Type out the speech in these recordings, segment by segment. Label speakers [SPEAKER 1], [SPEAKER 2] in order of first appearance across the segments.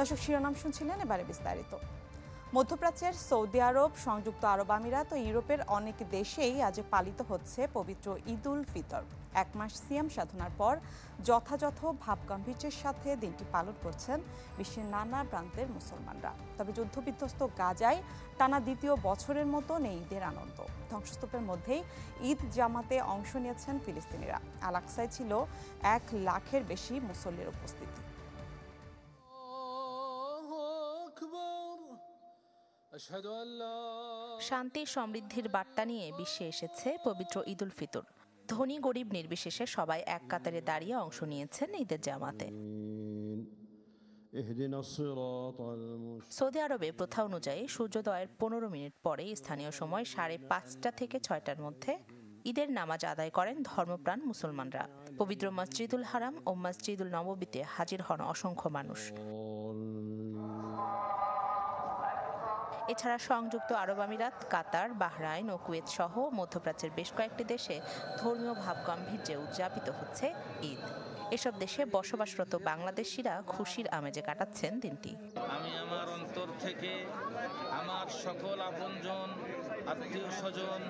[SPEAKER 1] দর্শক শিরোনাম শুনছিলেন, এবারে বিস্তারিত। মধ্যপ্রাচ্যের সৌদি আরব, সংযুক্ত আরব আমিরাত ও ইউরোপের অনেক দেশেই আজ পালিত হচ্ছে পবিত্র ঈদ উল ফিতর। এক মাস সিয়াম সাধনার পর যথাযথ ভাবগাম্ভীর্যের সাথে দিনটি পালন করছেন বিশ্বের নানা প্রান্তের মুসলমানরা। তবে যুদ্ধবিধ্বস্ত গাজায় টানা দ্বিতীয় বছরের মতো নেই ঈদের আনন্দ। ধ্বংসস্তূপের মধ্যেই ঈদ জামাতে অংশ নিয়েছেন ফিলিস্তিনিরা। আল আকসায় ছিল 1 লাখের বেশি মুসল্লির উপস্থিতি।
[SPEAKER 2] শান্তি সমৃদ্ধির বার্তা নিয়ে বিশ্বে এসেছে পবিত্র ঈদ উল ফিতর। ধনী গরিব নির্বিশেষে সবাই এক কাতারে দাঁড়িয়ে অংশ নিয়েছেন ঈদের জামাতে। সৌদি আরবে প্রথা অনুযায়ী সূর্যোদয়ের 15 মিনিট পরে স্থানীয় সময় 5:30 থেকে 6টার মধ্যে ঈদের নামাজ আদায় করেন ধর্মপ্রাণ মুসলমানরা। পবিত্র মসজিদুল হারাম ও মসজিদুল নববীতে হাজির হন অসংখ্য মানুষ। এছাড়া সংযুক্ত আরব আমিরাত, কাতার, বাহরাইন ও কুয়েত সহ মধ্যপ্রাচ্যের বেশ কয়েকটি দেশে ধর্মীয় ভাবগাম্ভীর্যে উদযাপিত হচ্ছে ঈদ। এসব দেশে বসবাসরত বাংলাদেশিরা খুশির আমেজে কাটাচ্ছেন দিনটি।
[SPEAKER 3] আমি আমার অন্তর থেকে আমার সকল আপনজন, আত্মীয় স্বজন,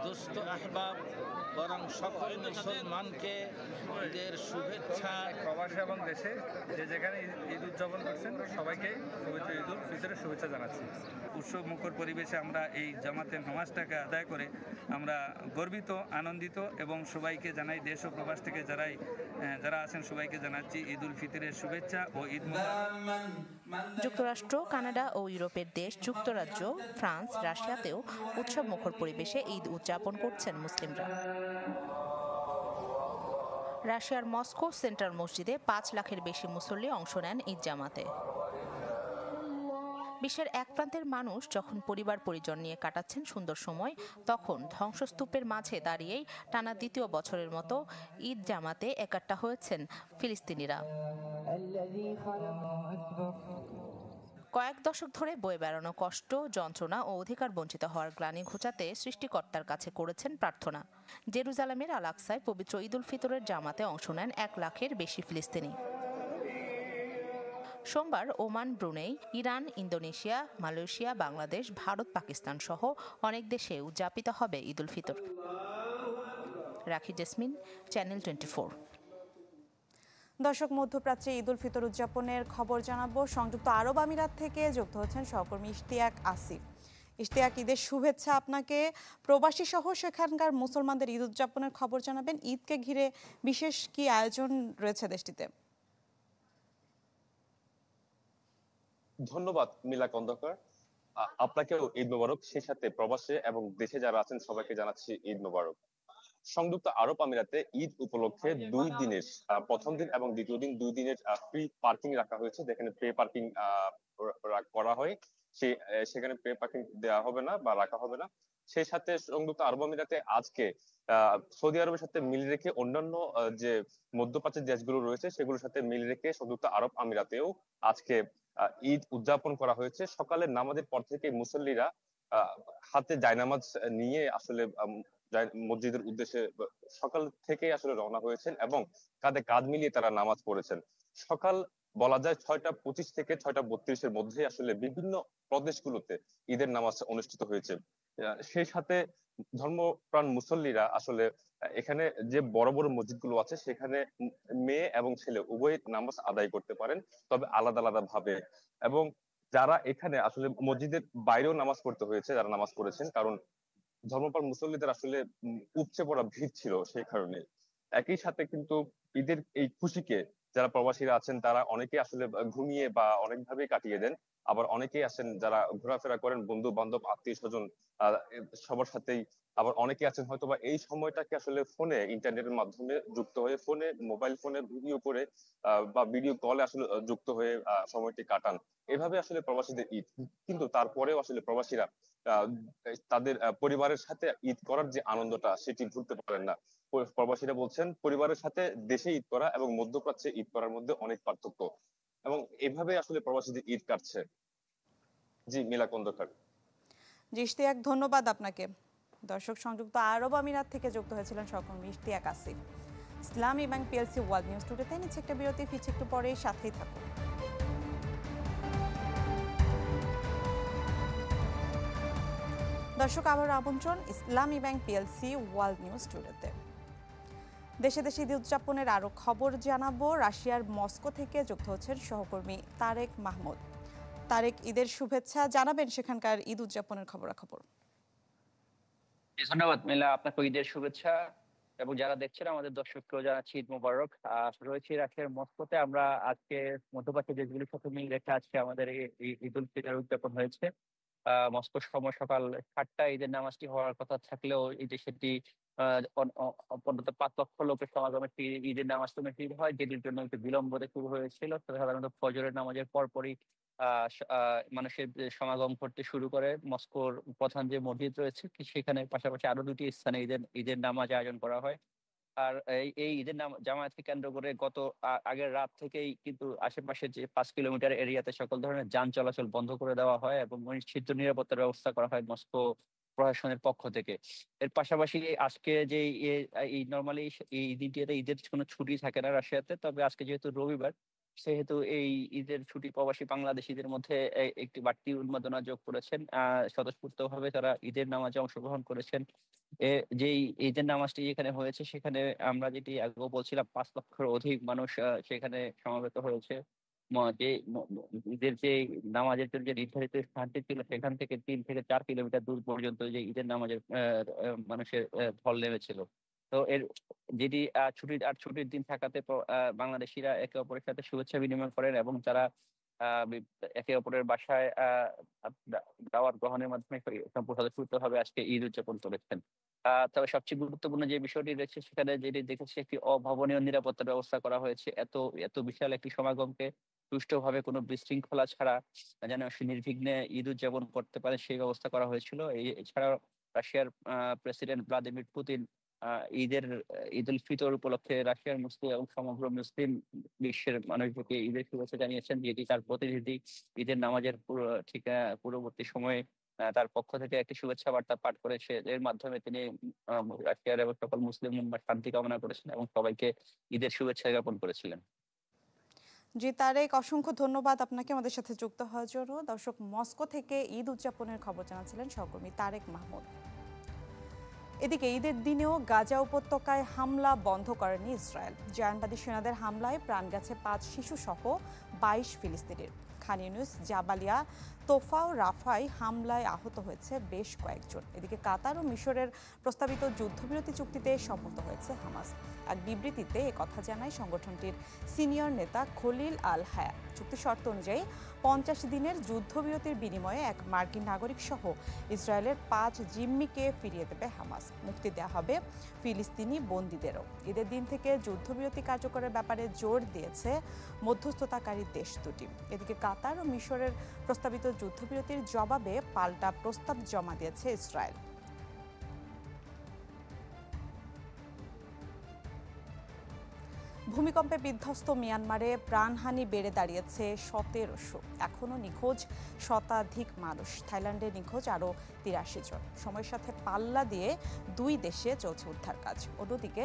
[SPEAKER 3] দোস্ত আহবাব বরং সকল মুসলমানকে ঈদের শুভেচ্ছা।
[SPEAKER 4] প্রবাসী এবং দেশে যে যেখানে ঈদ উদযাপন করছেন সবাইকে পবিত্র ঈদ উল ফিতরের শুভেচ্ছা জানাচ্ছি। উৎসব মুখর পরিবেশে আমরা এই জামাতের নামাজটাকে আদায় করে আমরা গর্বিত, আনন্দিত এবং সবাইকে জানাই, দেশ ও প্রবাস থেকে যারা আছেন সবাইকে জানাচ্ছি ঈদ উল ফিতরের শুভেচ্ছা ও ঈদ মুবারক।
[SPEAKER 2] যুক্তরাষ্ট্র, কানাডা ও ইউরোপের দেশ যুক্তরাজ্য, ফ্রান্স, রাশিয়াতেও উৎসব মুখর পরিবেশে ঈদ উদযাপন করছেন মুসলিমরা। রাশিয়ার মস্কো সেন্ট্রাল মসজিদে 5 লাখের বেশি মুসল্লি অংশ নেন ঈদ জামাতে। বিশ্বের এক প্রান্তের মানুষ যখন পরিবার পরিজন নিয়ে কাটাচ্ছেন সুন্দর সময়, তখন ধ্বংসস্তূপের মাঝে দাঁড়িয়েই টানা দ্বিতীয় বছরের মতো ঈদ জামাতে একাট্টা হয়েছেন ফিলিস্তিনিরা। কয়েক দশক ধরে বয়ে বেড়ানো কষ্ট, যন্ত্রণা ও অধিকার বঞ্চিত হওয়ার গ্লানি ঘোচাতে সৃষ্টিকর্তার কাছে করেছেন প্রার্থনা। জেরুজালেমের আল আকসায় পবিত্র ঈদ উল ফিতরের জামাতে অংশ নেন 1 লাখের বেশি ফিলিস্তিনি। সোমবার Oman, Brunei, Iran, Indonesia, Malaysia, Bangladesh, Bharat, Pakistan সহ অনেক দেশে উদযাপিত হবে ঈদ উল ফিতর। রাখি জেসমিন, চ্যানেল 24।
[SPEAKER 1] দর্শক, মধ্যপ্রাচ্যে ঈদ উল ফিতর উদযাপনের খবর জানাবো। সংযুক্ত আরব আমিরাত থেকে যুক্ত হচ্ছেন সহকর্মী ইশতিয়াক আসিফ। ইশতিয়াক, ঈদের শুভেচ্ছা আপনাকে। প্রবাসী সহ সেখানকার মুসলমানদের ঈদ উদযাপনের খবর জানাবেন। ঈদকে ঘিরে বিশেষ কি আয়োজন রয়েছে দেশটিতে?
[SPEAKER 5] ধন্যবাদ মিলা কন্দকার, আপনাকেও ঈদ মোবারক। সেই সাথে প্রবাসে এবং দেশে যারা আছেন সবাইকে জানাচ্ছি ঈদ মোবারক। সংযুক্ত আরব আমিরাতে ঈদ উপলক্ষে 2 দিনের, প্রথম দিন এবং দ্বিতীয় দিন 2 দিনের ফ্রি পার্কিং রাখা হয়েছে। যেখানে পে পার্কিং করা হয়, সেখানে পে পার্কিং দেওয়া হবে না বা রাখা হবে না। সেই সাথে সংযুক্ত আরব আমিরাতে আজকে সৌদি আরবের সাথে মিল রেখে অন্যান্য যে মধ্যপ্রাচ্যের দেশগুলো রয়েছে সেগুলোর সাথে মিল রেখে সংযুক্ত আরব আমিরাতেও আজকে ঈদ উদযাপন করা হয়েছে। সকালে নামাজের পর থেকে মুসল্লিরা হাতে জায়নামাজ নিয়ে আসলে মসজিদের উদ্দেশ্যে সকাল থেকে আসলে রওনা হয়েছেন এবং কাঁধে কাঁধ মিলিয়ে তারা নামাজ পড়েছেন। সকাল বলা যায় 6:25 থেকে 6:32 মধ্যে আসলে বিভিন্ন প্রদেশগুলোতে ঈদের নামাজ অনুষ্ঠিত হয়েছে। সেই সাথে ধর্মপ্রাণ মুসল্লিরা আসলে এখানে যে বড় বড় মসজিদগুলো আছে সেখানে মেয়ে এবং ছেলে উভয় নামাজ আদায় করতে পারেন, তবে আলাদা আলাদা ভাবে। এবং যারা এখানে আসলে মসজিদের বাইরেও নামাজ পড়তে হয়েছে, যারা নামাজ পড়েছেন, কারণ ধর্মপ্রাণ মুসল্লিদের আসলে উপচে পড়া ভিড় ছিল সেই কারণে। একই সাথে কিন্তু ঈদের এই খুশিকে যারা প্রবাসীরা আছেন তারা অনেকে আসলে ঘুমিয়ে বা অনেকভাবে কাটিয়ে দেন। আবার অনেকেই আছেন যারা ঘোরাফেরা করেন বন্ধু বান্ধব আত্মীয় স্বজন সবার সাথেই। আবার অনেকে আছেন হয়তোবা এই সময়টাকে আসলে ফোনে ইন্টারনেটের মাধ্যমে যুক্ত হয়ে মোবাইল ফোনে ভিডিও করে বা ভিডিও কলে আসলে যুক্ত হয়ে সময়টি কাটান। এভাবে আসলে প্রবাসীদের ঈদ। কিন্তু তারপরেও আসলে প্রবাসীরা তাদের পরিবারের সাথে ঈদ করার যে আনন্দটা সেটি ভুলতে পারেন না। প্রবাসীরা বলছেন পরিবারের সাথে দেশে ঈদ করা এবং মধ্যপ্রাচ্যে ঈদ করার মধ্যে অনেক পার্থক্য, এবং এভাবে আসলে প্রবাসীদের ঈদ কাটছে। জি মিলা কন্দকার।
[SPEAKER 1] জি ইশতিয়াক, ধন্যবাদ আপনাকে। দর্শক, সংযুক্ত আরব আমিরাত থেকে যুক্ত হয়েছিলেন সহকর্মী ইশতিয়াক আসিফ। ইসলামী ব্যাংক পিএলসি ওয়ার্ল্ড নিউজ টুডেতে নিচ্ছে একটা বিরতি, ফিরছে একটু পরে, সাথেই থাকুন। দর্শক, আবার আমন্ত্রণ ইসলামী ব্যাংক পিএলসি ওয়ার্ল্ড নিউজ টুডেতে। দেশে দেশে ঈদ উদযাপনের আরও খবর জানাবো। রাশিয়ার মস্কো থেকে যুক্ত হচ্ছেন সহকর্মী তারেক মাহমুদ। তারেক, ঈদের শুভেচ্ছা, জানাবেন সেখানকার ঈদ উদযাপনের খবরাখবর।
[SPEAKER 6] ধন্যবাদ মিলা, আপনাকে ঈদের শুভেচ্ছা এবং যারা দেখছেন আমাদের দর্শককেও জানাচ্ছি ঈদ মোবারক। রয়েছে রাশিয়ার মস্কোতে। আমরা আজকে মধ্যপ্রাচ্যের দেশগুলির সাথে মিল রেখে আজকে আমাদের এই ঈদ উল ফিতর উদযাপন হয়েছে। মস্কোর সময় সকাল 7টায় ঈদের নামাজটি হওয়ার কথা থাকলেও এই দেশটি অন্তত 5 লক্ষ লোকের সমাগমে ঈদের নামাজটি অনুষ্ঠিত হয়, যেটির জন্য একটু বিলম্বতে শুরু হয়েছিল। সাধারণত ফজরের নামাজের পরপরই মানুষের সমাগম করতে শুরু করে। মস্কোর প্রধান যে মসজিদ রয়েছে সেখানে পাশাপাশি আরো 2টি স্থানে ঈদের নামাজ আয়োজন করা হয়। আর এই ঈদের জামায়াতকে কেন্দ্র করে গত আগের রাত থেকেই কিন্তু আশেপাশের যে 5 কিলোমিটার এরিয়াতে সকল ধরনের যান চলাচল বন্ধ করে দেওয়া হয় এবং নিশ্চিত নিরাপত্তার ব্যবস্থা করা হয় মস্কো প্রশাসনের পক্ষ থেকে। এর পাশাপাশি আজকে যে এই নর্মালি এই দিনটিতে ঈদের কোনো ছুটি থাকে না রাশিয়াতে, তবে আজকে যেহেতু রবিবার সেহেতু এই ঈদের ছুটি প্রবাসী বাংলাদেশিদের মধ্যে একটি বাড়তি উন্মাদনা যোগ করেছেন। স্বতঃস্ফূর্তভাবে তারা ঈদের নামাজে অংশগ্রহণ করেছেন। যেই ঈদের নামাজটি এখানে হয়েছে সেখানে আমরা যেটি আগেও বলছিলাম 5 লক্ষের অধিক মানুষ সেখানে সমবেত হয়েছে। ঈদের যে নামাজের জন্য যে নির্ধারিত স্থানটি ছিল সেখান থেকে 3 থেকে 4 কিলোমিটার দূর পর্যন্ত যে ঈদের নামাজের মানুষের ঢল নেমেছিল। তো এর যেটি ছুটির দিন থাকাতে বাংলাদেশিরা একে অপরের সাথে শুভেচ্ছা বিনিময় করেন এবং তারা একে অপরের বাসায় দাওয়াত গ্রহণের মাধ্যমে স্বতঃস্ফূর্তভাবে আজকে ঈদ উদযাপন করেছেন। তবে সবচেয়ে গুরুত্বপূর্ণ যে বিষয়টি রয়েছে সেখানে যেটি দেখেছি, একটি অভাবনীয় নিরাপত্তার ব্যবস্থা করা হয়েছে। এত বিশাল একটি সমাগমকে সুষ্ঠুভাবে কোনো বিশৃঙ্খলা ছাড়া যেন সে নির্বিঘ্নে ঈদ উদযাপন করতে পারে সেই ব্যবস্থা করা হয়েছিল। এছাড়াও রাশিয়ার president Vladimir Putin Eid ul Fitr উপলক্ষে রাশিয়ার মুসলিম এবং সমগ্র মুসলিম বিশ্বের মানুষকে ঈদের শুভেচ্ছা জানিয়েছেন, যেটি তার প্রতিনিধি ঈদের নামাজের পূর্ববর্তী সময়ে তার পক্ষ থেকে একটি শুভেচ্ছা বার্তা পাঠ করেছে। এর মাধ্যমে তিনি রাশিয়ার এবং সকল মুসলিম শান্তি কামনা করেছেন এবং সবাইকে ঈদের শুভেচ্ছা জ্ঞাপন করেছিলেন।
[SPEAKER 1] জি তারেক, অসংখ্য ধন্যবাদ আপনাকে আমাদের সাথে যুক্ত হওয়ার জন্য। দর্শক, মস্কো থেকে ঈদ উদযাপনের খবর জানাচ্ছিলেন সহকর্মী তারেক মাহমুদ। এদিকে ঈদের দিনেও গাজা উপত্যকায় হামলা বন্ধ করেনি ইসরায়েল। জায়নবাদী সেনাদের হামলায় প্রাণ গেছে 5 শিশু সহ 22 ফিলিস্তিনির। খান ইউনুস, জাবালিয়া, তোফা ও রাফায় হামলায় আহত হয়েছে বেশ কয়েকজন। এদিকে কাতার ও মিশরের প্রস্তাবিত যুদ্ধবিরতি চুক্তিতে সম্মত হয়েছে হামাস। এক বিবৃতিতে একথা জানায় সংগঠনটির সিনিয়র নেতা খলিল আল হায়া। চুক্তি শর্ত অনুযায়ী 50 দিনের যুদ্ধবিরতির বিনিময়ে এক মার্কিন নাগরিক সহ ইসরায়েলের 5 জিম্মিকে ফিরিয়ে দেবে হামাস। মুক্তি দেওয়া হবে ফিলিস্তিনি বন্দীদেরও। ঈদের দিন থেকে যুদ্ধবিরতি কার্যকরের ব্যাপারে জোর দিয়েছে মধ্যস্থতাকারী দেশ দুটি। এদিকে কাতার ও মিশরের প্রস্তাবিত যুদ্ধবিরতির জবাবে পাল্টা প্রস্তাব জমা দিয়েছে ইসরায়েল। ভূমিকম্পে বিধ্বস্ত মিয়ানমারে প্রাণহানি বেড়ে দাঁড়িয়েছে 1700। এখনও নিখোঁজ শতাধিক মানুষ। থাইল্যান্ডে নিখোঁজ আরও 83 জন। সময়ের সাথে পাল্লা দিয়ে দুই দেশে চলছে উদ্ধার কাজ। অন্যদিকে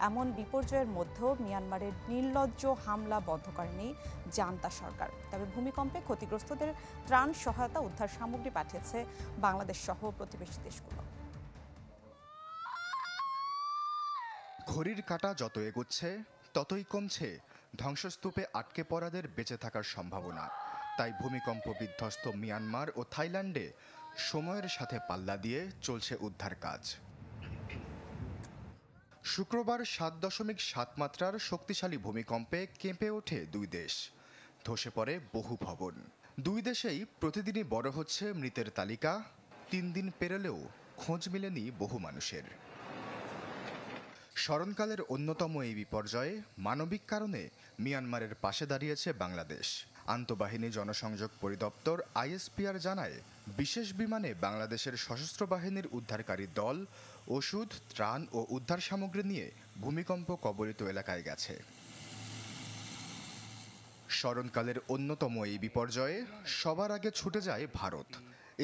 [SPEAKER 1] এমন বিপর্যয়ের মধ্যেও মিয়ানমারের নির্লজ্জ হামলা বন্ধ করেনি জান্তা সরকার। তবে ভূমিকম্পে ক্ষতিগ্রস্তদের ত্রাণ সহায়তা উদ্ধার সামগ্রী পাঠিয়েছে বাংলাদেশ সহ প্রতিবেশী দেশগুলো।
[SPEAKER 7] ঘড়ির কাঁটা যত এগোচ্ছে ততই কমছে ধ্বংসস্তূপে আটকে পড়াদের বেঁচে থাকার সম্ভাবনা। তাই ভূমিকম্প বিধ্বস্ত মিয়ানমার ও থাইল্যান্ডে সময়ের সাথে পাল্লা দিয়ে চলছে উদ্ধার কাজ। শুক্রবার 7.7 মাত্রার শক্তিশালী ভূমিকম্পে কেঁপে ওঠে দুই দেশ। ধসে পড়ে বহু ভবন। দুই দেশেই প্রতিদিনই বড় হচ্ছে মৃতের তালিকা। 3 দিন পেরোলেও খোঁজ মেলেনি বহু মানুষের। স্মরণকালের অন্যতম এই বিপর্যয়ে মানবিক কারণে মিয়ানমারের পাশে দাঁড়িয়েছে বাংলাদেশ। আন্তঃবাহিনী জনসংযোগ পরিদপ্তর আইএসপিআর জানায়, বিশেষ বিমানে বাংলাদেশের সশস্ত্র বাহিনীর উদ্ধারকারী দল ওষুধ, ত্রাণ ও উদ্ধার সামগ্রী নিয়ে ভূমিকম্প কবলিত এলাকায় গেছে। স্মরণকালের অন্যতম এই বিপর্যয়ে সবার আগে ছুটে যায় ভারত।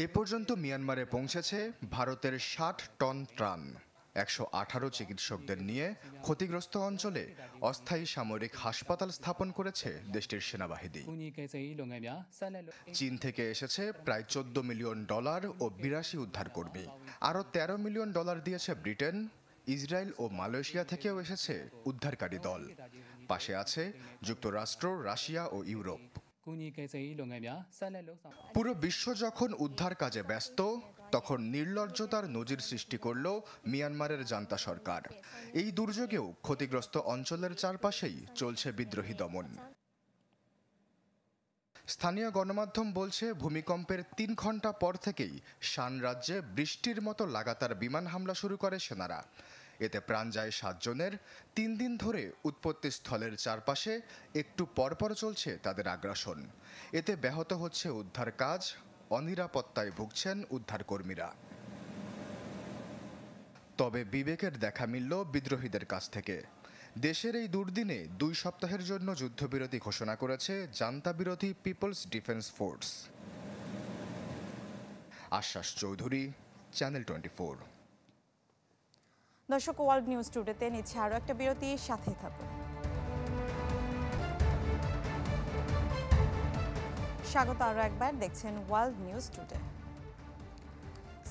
[SPEAKER 7] এ পর্যন্ত মিয়ানমারে পৌঁছেছে ভারতের 60 টন ত্রাণ। 118 চিকিৎসকদের নিয়ে ক্ষতিগ্রস্ত অঞ্চলে অস্থায়ী সামরিক হাসপাতাল স্থাপন করেছে দেশটির সেনাবাহিনী। চীন থেকে এসেছে প্রায় $14 মিলিয়ন ও 82 উদ্ধারকর্মী। আরও $13 মিলিয়ন দিয়েছে ব্রিটেন। ইসরায়েল ও মালয়েশিয়া থেকেও এসেছে উদ্ধারকারী দল। পাশে আছে যুক্তরাষ্ট্র, রাশিয়া ও ইউরোপ। পুরো বিশ্ব যখন উদ্ধার কাজে ব্যস্ত, তখন নির্লজ্জতার নজির সৃষ্টি করল মিয়ানমারের জান্তা সরকার। এই দুর্যোগেও ক্ষতিগ্রস্ত অঞ্চলের চারপাশেই চলছে বিদ্রোহী দমন। স্থানীয় গণমাধ্যম বলছে, ভূমিকম্পের 3 ঘন্টা পর থেকেই শান রাজ্যে বৃষ্টির মতো লাগাতার বিমান হামলা শুরু করে সেনারা। এতে প্রাণ যায় 7 জনের। 3 দিন ধরে উৎপত্তিস্থলের চারপাশে একটু পরপর চলছে তাদের আগ্রাসন। এতে ব্যাহত হচ্ছে উদ্ধার কাজ, অনিরাপত্তায় ভুগছেন উদ্ধারকর্মীরা। তবে বিবেকের দেখা মিলল বিদ্রোহীদের কাছ থেকে। দেশের এই দুর্দিনে 2 সপ্তাহের জন্য যুদ্ধবিরতি ঘোষণা করেছে জান্তা বিরোধী পিপলস ডিফেন্স ফোর্স। আশ্বাস চৌধুরী, চ্যানেল 24।
[SPEAKER 1] দর্শক, ওয়ার্ল্ড নিউজ টুডেতে নিচ্ছে আরও একটা বিরতি, সাথে থাকুন। স্বাগত আরও একবার, দেখছেন ওয়ার্ল্ড নিউজ টুডে।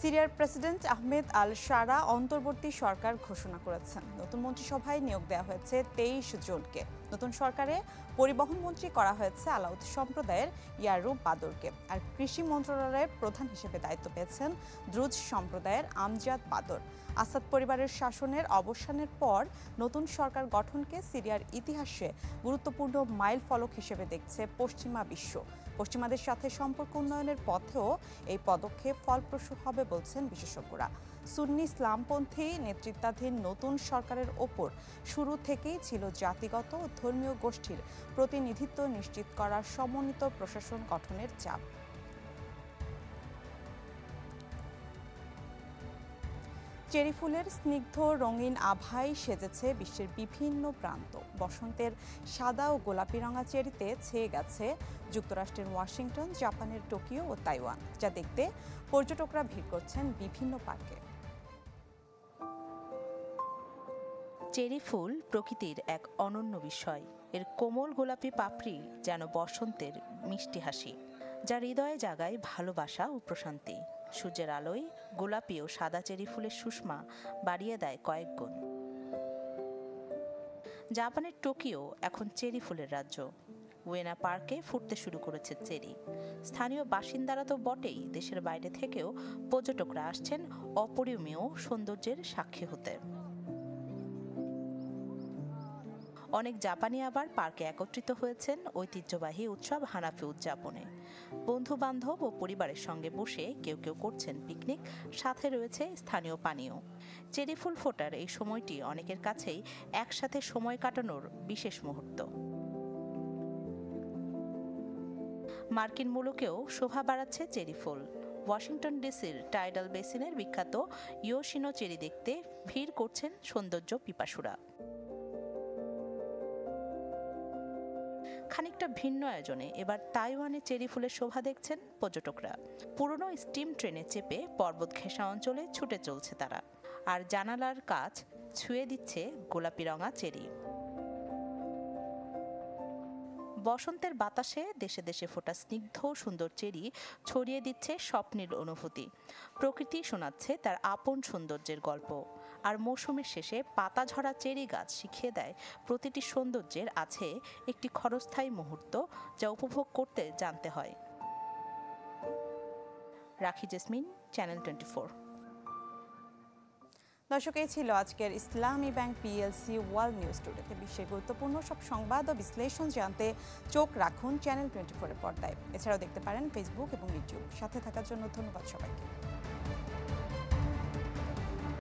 [SPEAKER 1] সিরিয়ার প্রেসিডেন্ট আহমেদ আল শারা অন্তর্বর্তী সরকার ঘোষণা করেছেন। নতুন মন্ত্রিসভায় নিয়োগ দেওয়া হয়েছে 23 জনকে। নতুন সরকারে পরিবহন মন্ত্রী করা হয়েছে আলাউদ সম্প্রদায়ের ইয়ারুব বাদরকে, আর কৃষি মন্ত্রণালয়ের প্রধান হিসেবে দায়িত্ব পেয়েছেন দ্রুজ সম্প্রদায়ের আমজাদ বাদর। আসাদ পরিবারের শাসনের অবসানের পর নতুন সরকার গঠনকে সিরিয়ার ইতিহাসে গুরুত্বপূর্ণ মাইল ফলক হিসেবে দেখছে পশ্চিমা বিশ্ব। পশ্চিমাদের সাথে সম্পর্ক উন্নয়নের পথেও এই পদক্ষেপ ফলপ্রসূ হবে বলছেন বিশেষজ্ঞরা। সুন্নি ইসলামপন্থী নেতৃত্বাধীন নতুন সরকারের ওপর শুরু থেকেই ছিল জাতিগত ও ধর্মীয় গোষ্ঠীর প্রতিনিধিত্ব নিশ্চিত করার সমন্বিত প্রশাসন গঠনের চাপ। চেরি ফুলের স্নিগ্ধ রঙিন আভায় সেজেছে বিশ্বের বিভিন্ন প্রান্ত। বসন্তের সাদা ও গোলাপি রঙা চেরিতে ছেয়ে গেছে যুক্তরাষ্ট্রের ওয়াশিংটন, জাপানের টোকিও ও তাইওয়ান, যা দেখতে পর্যটকরা ভিড় করছেন বিভিন্ন পার্কে।
[SPEAKER 2] চেরি ফুল প্রকৃতির এক অনন্য বিষয়। এর কোমল গোলাপি পাপড়ি যেন বসন্তের মিষ্টি হাসি, যা হৃদয়ে জাগায় ভালোবাসা ও প্রশান্তি। সূর্যের আলোয় গোলাপি ও সাদা চেরি ফুলের সুষমা বাড়িয়ে দেয় কয়েক গুণ। জাপানের টোকিও এখন চেরি ফুলের রাজ্য। ওয়েনা পার্কে ফুটতে শুরু করেছে চেরি। স্থানীয় বাসিন্দারা তো বটেই, দেশের বাইরে থেকেও পর্যটকরা আসছেন অপরিমেয় সৌন্দর্যের সাক্ষী হতে। অনেক জাপানি আবার পার্কে একত্রিত হয়েছেন ঐতিহ্যবাহী উৎসব হানাফি উদযাপনে। বন্ধু বান্ধব ও পরিবারের সঙ্গে বসে কেউ কেউ করছেন পিকনিক, সাথে রয়েছে স্থানীয় পানীয়। চেরি ফুল ফোটার এই সময়টি অনেকের কাছেই একসাথে সময় কাটানোর বিশেষ মুহূর্ত। মার্কিন মুলুকেও শোভা বাড়াচ্ছে চেরি ফুল। ওয়াশিংটন ডিসির টাইডাল বেসিনের বিখ্যাত ইয়োশিনো চেরি দেখতে ভিড় করছেন সৌন্দর্য পিপাসুরা। খানিকটা ভিন্ন আয়োজনে এবার তাইওয়ানে চেরি ফুলের শোভা দেখছেন পর্যটকরা। পুরনো স্টিম ট্রেনে চেপে পর্বত ঘেঁষা অঞ্চলে ছুটে চলছে তারা, আর জানালার কাছ ছুঁয়ে দিচ্ছে গোলাপি রঙা চেরি। বসন্তের বাতাসে দেশে দেশে ফোটা স্নিগ্ধ সুন্দর চেরি ছড়িয়ে দিচ্ছে স্বপ্নের অনুভূতি। প্রকৃতি শোনাচ্ছে তার আপন সৌন্দর্যের গল্প, আর মৌসুমের শেষে পাতা ঝরা চেরি গাছ শিখিয়ে দেয় প্রতিটি সৌন্দর্যের আছে একটি ক্ষণস্থায়ী মুহূর্ত, যা উপভোগ করতে জানতে হয়। রাখি জেসমিন, চ্যানেল 24।
[SPEAKER 1] দর্শক, এই ছিল আজকের ইসলামী ব্যাংক পিএলসি ওয়ার্ল্ড নিউজ টুডেতে। বিশ্বের গুরুত্বপূর্ণ সব সংবাদ ও বিশ্লেষণ জানতে চোখ রাখুন চ্যানেল 24 এর পর্দায়। এছাড়াও দেখতে পারেন ফেসবুক এবং ইউটিউব। সাথে থাকার জন্য ধন্যবাদ সবাইকে।